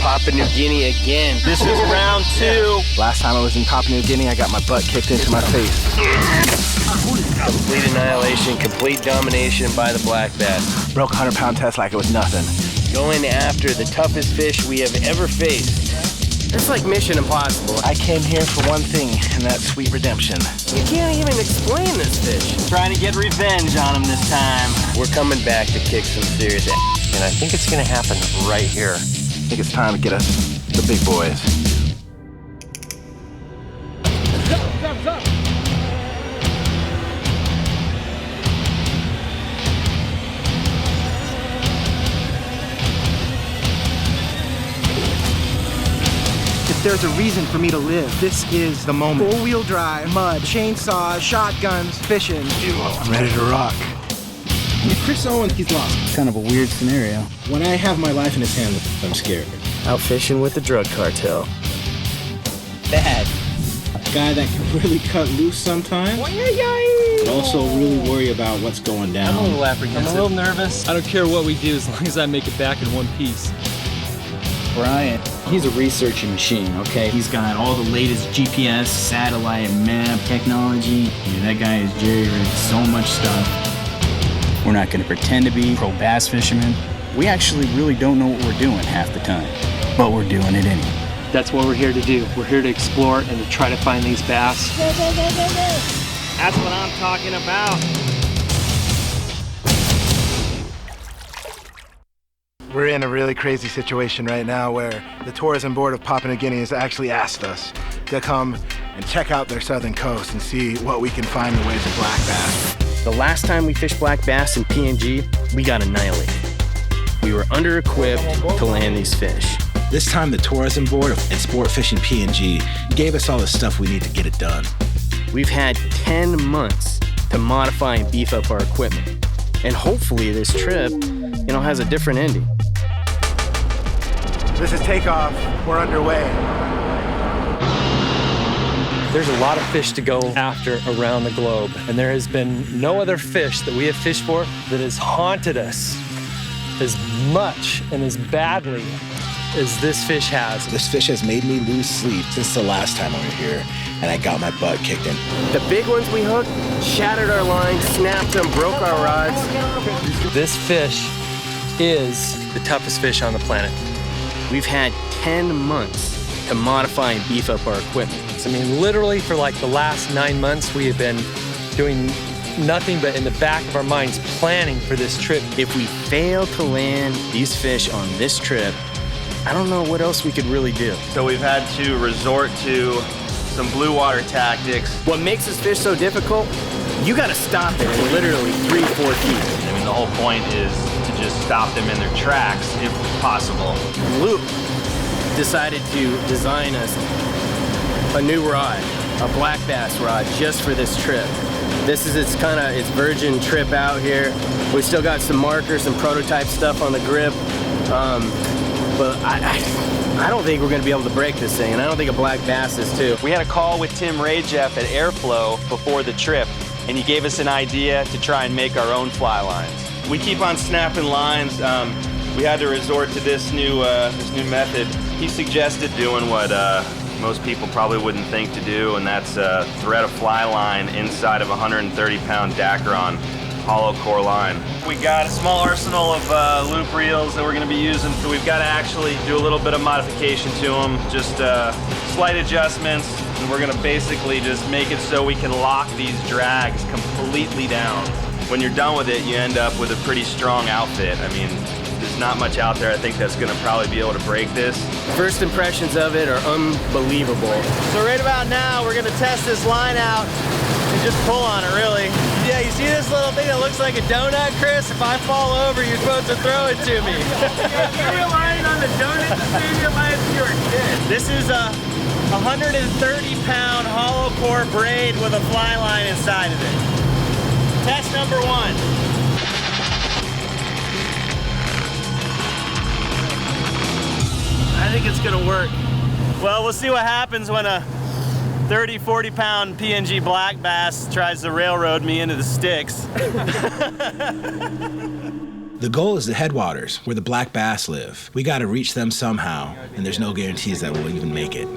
Papua New Guinea again. This is round 2. Last time I was in Papua New Guinea, I got my butt kicked into my face. Complete annihilation, complete domination by the black bass. Broke a 100-pound test like it was nothing. Going after the toughest fish we have ever faced. It's like Mission Impossible. I came here for one thing, and that's sweet redemption. You can't even explain this fish. Trying to get revenge on him this time. We're coming back to kick some serious ass, and I think it's gonna happen right here. I think it's time to get us the big boys. If there's a reason for me to live, this is the moment. Four-wheel drive, mud, chainsaws, shotguns, fishing. I'm ready to rock. If Chris Owens, he's lost. Kind of a weird scenario. When I have my life in his hands, I'm scared. Out fishing with the drug cartel. Bad. A guy that can really cut loose sometimes, but also really worry about what's going down. I'm a little apprehensive. I'm a little nervous. I don't care what we do as long as I make it back in one piece. Brian, he's a researching machine, okay? He's got all the latest GPS, satellite, map, technology. That guy is jerry-rigged so much stuff. We're not gonna pretend to be pro bass fishermen. We actually really don't know what we're doing half the time, but we're doing it anyway. That's what we're here to do. We're here to explore and to try to find these bass. That's what I'm talking about. We're in a really crazy situation right now where the Tourism Board of Papua New Guinea has actually asked us to come and check out their southern coast and see what we can find in the ways of black bass. The last time we fished black bass in PNG, we got annihilated. We were under-equipped to land these fish. This time, the Tourism Board and Sport Fishing PNG gave us all the stuff we need to get it done. We've had 10 months to modify and beef up our equipment. And hopefully this trip, has a different ending. This is takeoff. We're underway. There's a lot of fish to go after around the globe, and there has been no other fish that we have fished for that has haunted us as much and as badly as this fish has. This fish has made me lose sleep since the last time we were here, and I got my butt kicked in. The big ones we hooked shattered our lines, snapped them, broke our rods. This fish is the toughest fish on the planet. We've had 10 months to modify and beef up our equipment. I mean, literally for like the last 9 months, we have been doing nothing but in the back of our minds planning for this trip. If we fail to land these fish on this trip, I don't know what else we could really do. So we've had to resort to some blue water tactics. What makes this fish so difficult, you gotta stop it in literally 3-4 feet. I mean, the whole point is to just stop them in their tracks if possible. Luke decided to design us a new rod, a black bass rod, just for this trip. This is its virgin trip out here. We still got some markers, some prototype stuff on the grip, but I don't think we're gonna be able to break this thing, and I don't think a black bass is too. We had a call with Tim Rajeff at Airflow before the trip, and he gave us an idea to try and make our own fly lines. We keep on snapping lines. We had to resort to this new method. He suggested doing what most people probably wouldn't think to do, and that's thread a fly line inside of a 130-pound Dacron hollow core line. We got a small arsenal of loop reels that we're going to be using, so we've got to actually do a little bit of modification to them, just slight adjustments, and we're going to basically just make it so we can lock these drags completely down. When you're done with it, you end up with a pretty strong outfit. I mean, there's not much out there I think that's going to probably be able to break this. First impressions of it are unbelievable. So right about now, we're going to test this line out and just pull on it, really. Yeah, you see this little thing that looks like a donut, Chris? If I fall over, you're supposed to throw it to me. You're relying on the donut to save your life if you're a kid. This is a 130-pound hollow core braid with a fly line inside of it. Test number 1. I think it's gonna work. Well, we'll see what happens when a 30, 40-pound PNG black bass tries to railroad me into the sticks. The goal is the headwaters, where the black bass live. We gotta reach them somehow, and there's no guarantees that we'll even make it.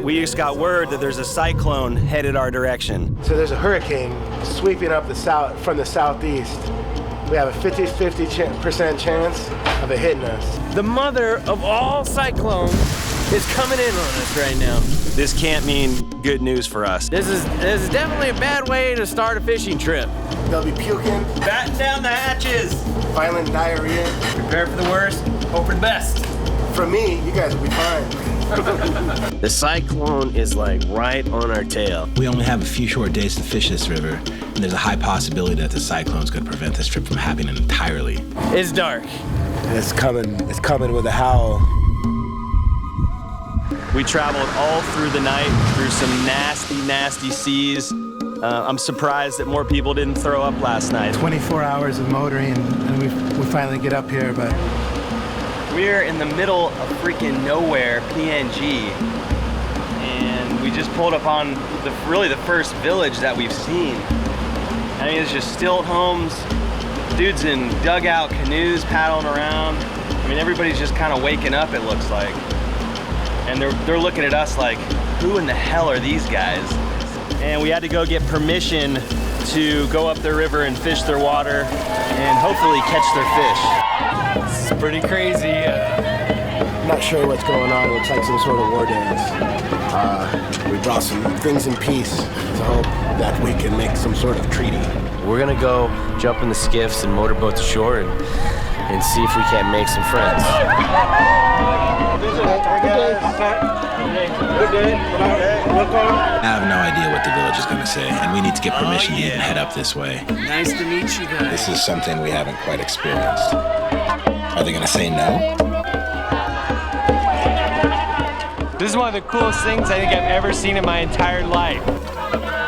We just got word that there's a cyclone headed our direction. So there's a hurricane sweeping up from the southeast. We have a 50-50% chance of it hitting us. The mother of all cyclones is coming in on us right now. This can't mean good news for us. This is definitely a bad way to start a fishing trip. They'll be puking, Batten down the hatches. violent diarrhea. Prepare for the worst, hope for the best. For me, you guys will be fine. The cyclone is like right on our tail. We only have a few short days to fish this river, and there's a high possibility that the cyclone's gonna prevent this trip from happening entirely. It's dark. It's coming with a howl. We traveled all through the night through some nasty, nasty seas. I'm surprised that more people didn't throw up last night. 24 hours of motoring, and we finally get up here, but We're in the middle of freaking nowhere, PNG, and we just pulled up on really the first village that we've seen. I mean, it's just stilt homes, dudes in dugout canoes paddling around. I mean, everybody's just kind of waking up, it looks like. And they're looking at us like, who in the hell are these guys? And we had to go get permission to go up their river and fish their water and hopefully catch their fish. It's pretty crazy. I'm not sure what's going on. It looks like some sort of war dance. We brought some things in peace to hope that we can make some sort of treaty. We're gonna go jump in the skiffs and motorboat to shore and see if we can't make some friends. I have no idea what the village is going to say, and we need to get permission to even head up this way. Nice to meet you guys. This is something we haven't quite experienced. Are they going to say no? This is one of the coolest things I think I've ever seen in my entire life.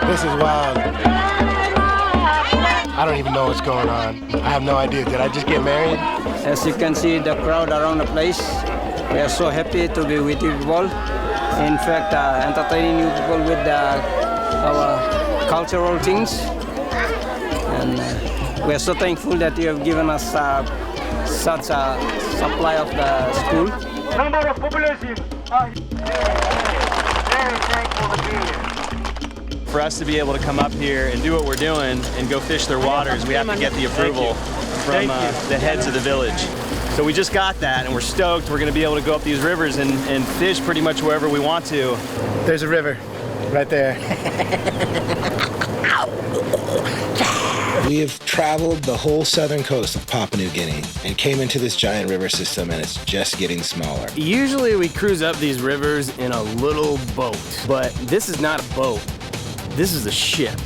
This is wild. I don't even know what's going on. I have no idea. Did I just get married? As you can see, the crowd around the place, we are so happy to be with you all. In fact, entertaining you people with our cultural things. And we are so thankful that you have given us such a supply of the school. Number of population. Very thankful to be here. For us to be able to come up here and do what we're doing and go fish their waters, we have to get the approval from the heads of the village. So we just got that, and we're stoked. We're gonna be able to go up these rivers and fish pretty much wherever we want to. There's a river right there. We have traveled the whole southern coast of Papua New Guinea and came into this giant river system, and it's just getting smaller. Usually we cruise up these rivers in a little boat, but this is not a boat. This is a ship.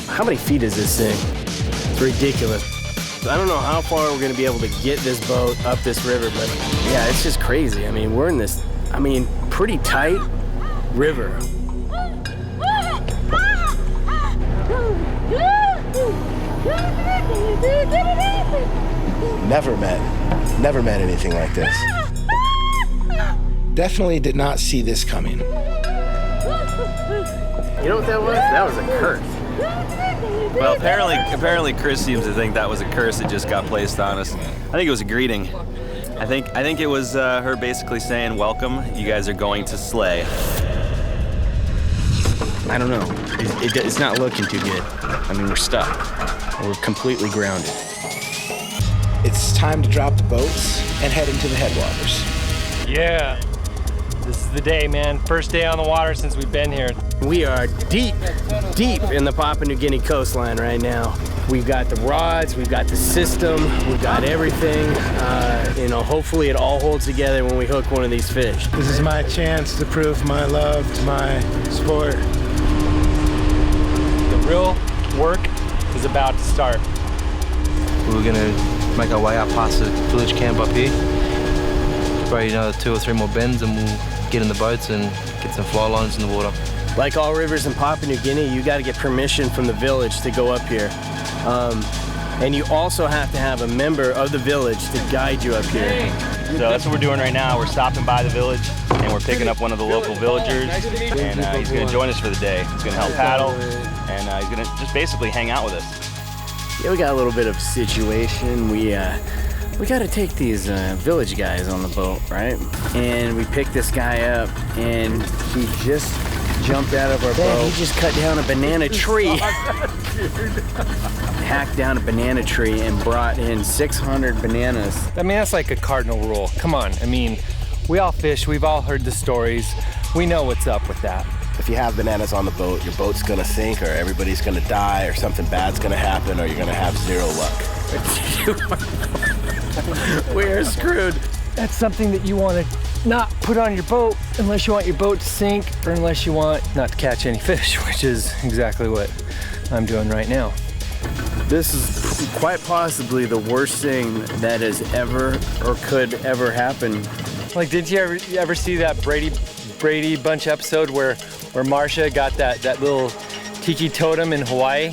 How many feet is this thing? It's ridiculous. I don't know how far we're gonna be able to get this boat up this river, but yeah, it's just crazy. I mean, we're in this, pretty tight river. Never met anything like this. Definitely did not see this coming. You know what that was? That was a curse. Well, apparently Chris seems to think that was a curse that just got placed on us. I think it was a greeting. I think it was her basically saying, welcome, you guys are going to slay. I don't know. It's not looking too good. I mean, we're stuck. We're completely grounded. It's time to drop the boats and head into the headwaters. Yeah. This is the day, man. First day on the water since we've been here. We are deep in the Papua New Guinea coastline right now. We've got the rods, we've got the system, we've got everything. Hopefully it all holds together when we hook one of these fish. This is my chance to prove my love to my sport. The real work is about to start. We're gonna make our way up past the village camp up here. Probably another 2 or 3 more bends and we'll get in the boats and get some fly lines in the water. Like all rivers in Papua New Guinea, you got to get permission from the village to go up here. And you also have to have a member of the village to guide you up here. So that's what we're doing right now. We're stopping by the village and we're picking up one of the local villagers, and he's going to join us for the day. He's going to help paddle, and he's going to just basically hang out with us. Yeah, we got a little bit of a situation. We we gotta take these village guys on the boat, right? And we picked this guy up, and he just jumped out of our boat. He just cut down a banana tree. Hacked down a banana tree and brought in 600 bananas. I mean, that's like a cardinal rule. Come on, I mean, we all fish, we've all heard the stories. We know what's up with that. If you have bananas on the boat, your boat's gonna sink, or everybody's gonna die, or something bad's gonna happen, or you're gonna have zero luck. We're screwed. That's something that you want to not put on your boat unless you want your boat to sink or unless you want not to catch any fish, which is exactly what I'm doing right now. This is quite possibly the worst thing that has ever or could ever happen. Like, did you ever see that Brady Bunch episode where Marsha got that little tiki totem in Hawaii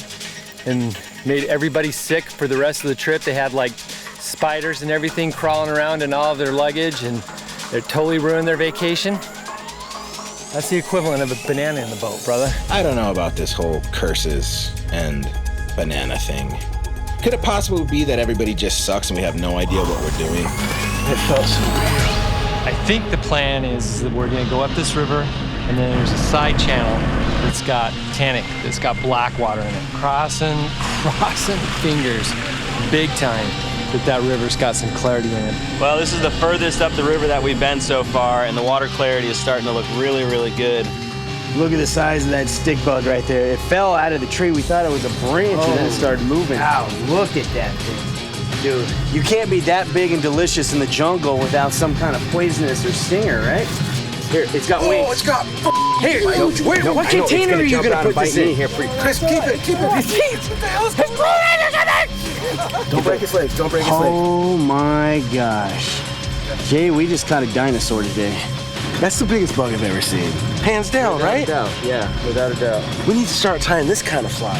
and made everybody sick for the rest of the trip? They had like spiders and everything crawling around in all of their luggage, and it totally ruined their vacation. That's the equivalent of a banana in the boat, brother. I don't know about this whole curses and banana thing. Could it possibly be that everybody just sucks and we have no idea what we're doing? It felt so real. I think the plan is that we're gonna go up this river, and then there's a side channel that's got tannic, that's got black water in it. Crossing fingers, big time, that river's got some clarity in it. Well, this is the furthest up the river that we've been so far, and the water clarity is starting to look really, really good. Look at the size of that stick bug right there. It fell out of the tree. We thought it was a branch, and then it started moving. Wow, look at that thing. Dude, you can't be that big and delicious in the jungle without some kind of poisonous or stinger, right? Here, it's got wings. Oh, it's got Here, what container are you gonna put this in? here? Chris, keep it. What the hell is going on? Don't break his legs. Don't break his legs. Oh my gosh. Jay, we just caught a dinosaur today. That's the biggest bug I've ever seen. Hands down, right? Without a doubt, yeah, without a doubt. We need to start tying this kind of fly.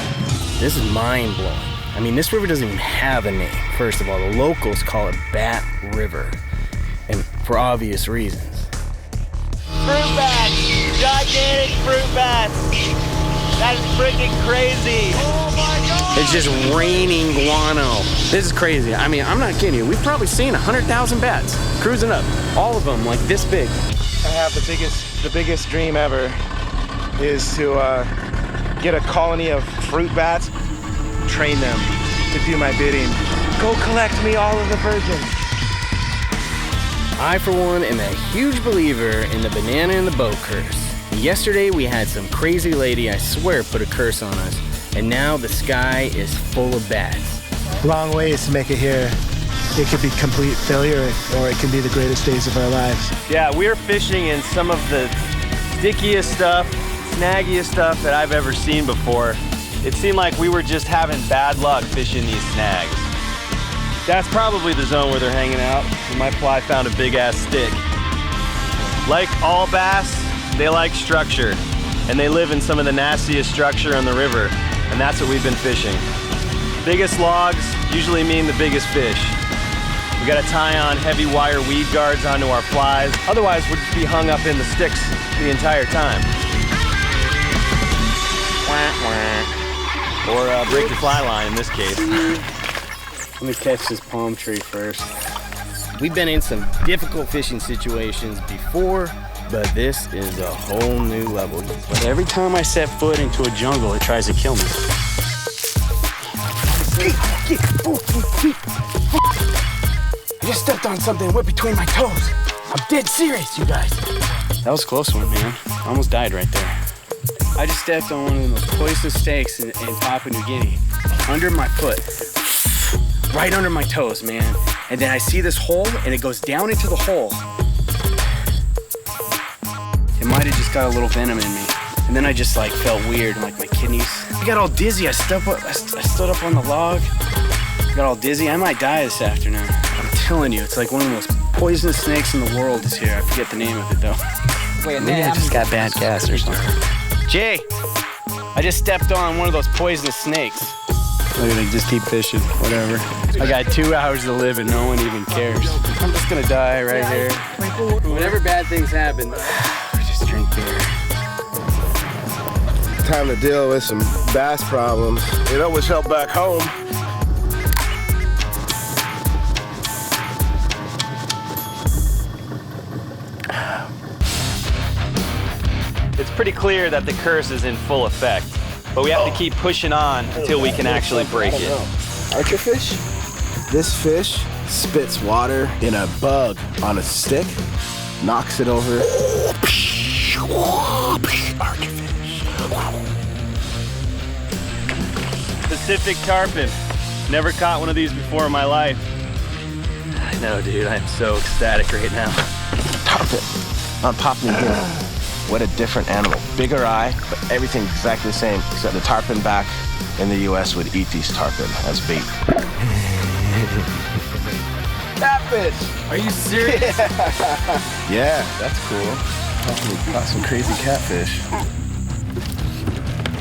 This is mind-blowing. I mean, this river doesn't even have a name. First of all, the locals call it Bat River, and for obvious reasons. Fruit bats! Gigantic fruit bats! That is freaking crazy! Oh my God! It's just raining guano. This is crazy. I mean, I'm not kidding you. We've probably seen 100,000 bats cruising up. All of them like this big. I have the biggest dream ever is to get a colony of fruit bats, train them to do my bidding. Go collect me all of the virgins. I, for one, am a huge believer in the banana in the boat curse. Yesterday, we had some crazy lady, I swear, put a curse on us, and now the sky is full of bats. Long ways to make it here. It could be complete failure, or it can be the greatest days of our lives. Yeah, we're fishing in some of the stickiest stuff, snaggiest stuff that I've ever seen before. It seemed like we were just having bad luck fishing these snags. That's probably the zone where they're hanging out, and my fly found a big-ass stick. Like all bass, they like structure, and they live in some of the nastiest structure on the river, and that's what we've been fishing. Biggest logs usually mean the biggest fish. We gotta tie on heavy wire weed guards onto our flies, otherwise we'd be hung up in the sticks the entire time. Or break your fly line in this case. Let me catch this palm tree first. We've been in some difficult fishing situations before, but this is a whole new level. But every time I set foot into a jungle, it tries to kill me. I just stepped on something, went between my toes. I'm dead serious, you guys. That was a close one, man. I almost died right there. I just stepped on one of the most poisonous snakes in Papua New Guinea. Under my foot. Right under my toes, man. And then I see this hole, and it goes down into the hole. It might have just got a little venom in me. And then I just like felt weird, like my kidneys. I got all dizzy. I stood up on the log. I got all dizzy. I might die this afternoon. I'm telling you, it's like one of the most poisonous snakes in the world is here. I forget the name of it though. Wait, maybe I just got bad gas or something. Jay, I just stepped on one of those poisonous snakes. Look at it, just keep fishing, whatever. I got 2 hours to live and no one even cares. I'm just gonna die right here. Whenever bad things happen, we just drink beer. Time to deal with some bass problems. It always helped back home. It's pretty clear that the curse is in full effect, but we have to keep pushing on until we can actually break it. Archerfish? This fish spits water in a bug on a stick, knocks it over. Pacific tarpon. Never caught one of these before in my life. I know, dude. I'm so ecstatic right now. Tarpon on Papua New Guinea. What a different animal. Bigger eye, but everything's exactly the same, except the tarpon back in the US would eat these tarpon as bait. Catfish! Are you serious? Yeah, that's cool. Caught some crazy catfish.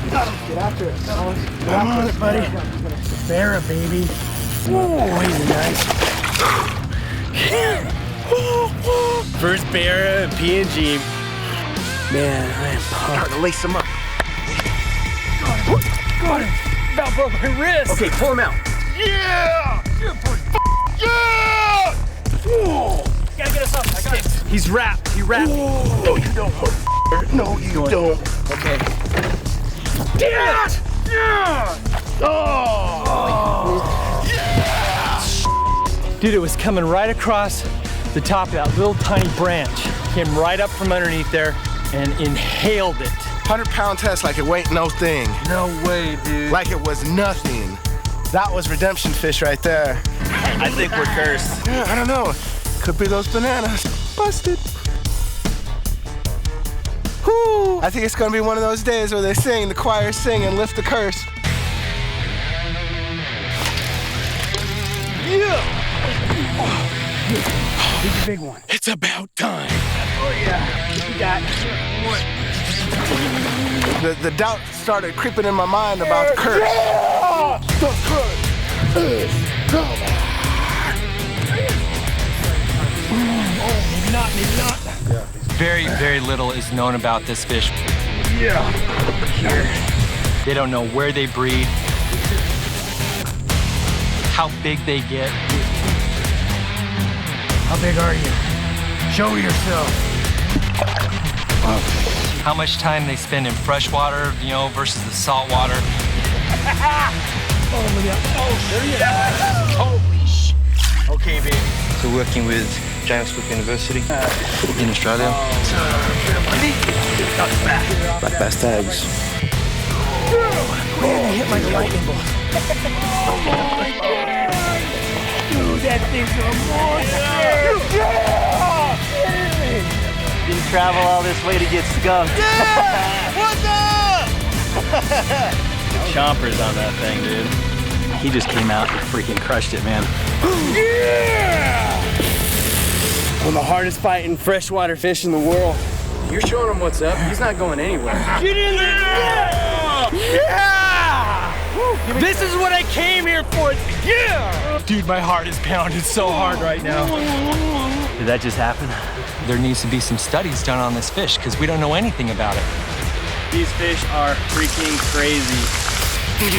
Get after it, fellas. Come on, buddy. Barra, baby. Oh, he's nice. First Barra and PNG. Man, I am pumped. Starting to lace him up. Got him. About broke my wrist. Okay, pull him out. Yeah! Yeah! Gotta get us up. I got it. He's wrapped. He wrapped. No, you don't. No, you don't. Okay. Damn it! Yeah! Oh! Yeah! Dude, it was coming right across the top of that little tiny branch. Came right up from underneath there and inhaled it. 100-pound test like it ain't no thing. No way, dude. Like it was nothing. That was redemption fish right there. I think we're cursed. Yeah, I don't know. Could be those bananas. Busted. Whew. I think it's gonna be one of those days where they sing, the choir sing and lift the curse. Yeah! Here's a big one. It's about time. Oh yeah, you got one. The doubt started creeping in my mind about the curse. Yeah! The curse is gone. Maybe not, maybe not. Very, very little is known about this fish. Yeah. Here. They don't know where they breed, how big they get. How big are you? Show yourself. How much time they spend in freshwater, you know, versus the saltwater. Oh, look at that. Oh, there he is. Holy shit. Okay, baby. So working with James Cook University in Australia. Black bass tags. Man, he hit like a lightning bolt. Oh my God. Dude, that thing's a monster. Yeah! Didn't travel all this way to get skunked. Yeah! What's up? Chompers on that thing, dude. He just came out and freaking crushed it, man. Yeah! One of the hardest fighting freshwater fish in the world. You're showing him what's up. He's not going anywhere. Get in there! Yeah! This is what I came here for. Yeah! Dude, my heart is pounding so hard right now. Did that just happen? There needs to be some studies done on this fish because we don't know anything about it. These fish are freaking crazy. Dude,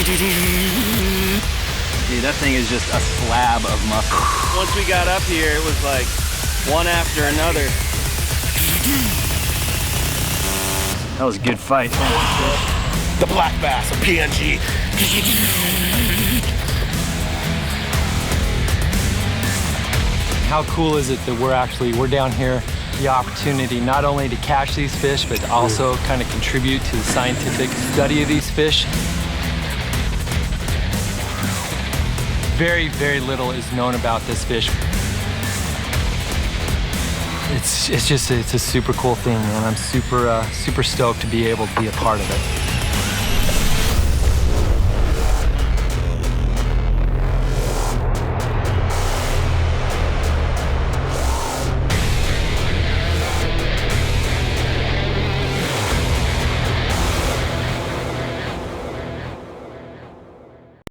that thing is just a slab of muscle. Once we got up here, it was like one after another. That was a good fight. The black bass of PNG. How cool is it that we're down here, the opportunity not only to catch these fish, but also kind of contribute to the scientific study of these fish. Very, very little is known about this fish. It's a super cool thing, and I'm super stoked to be able to be a part of it.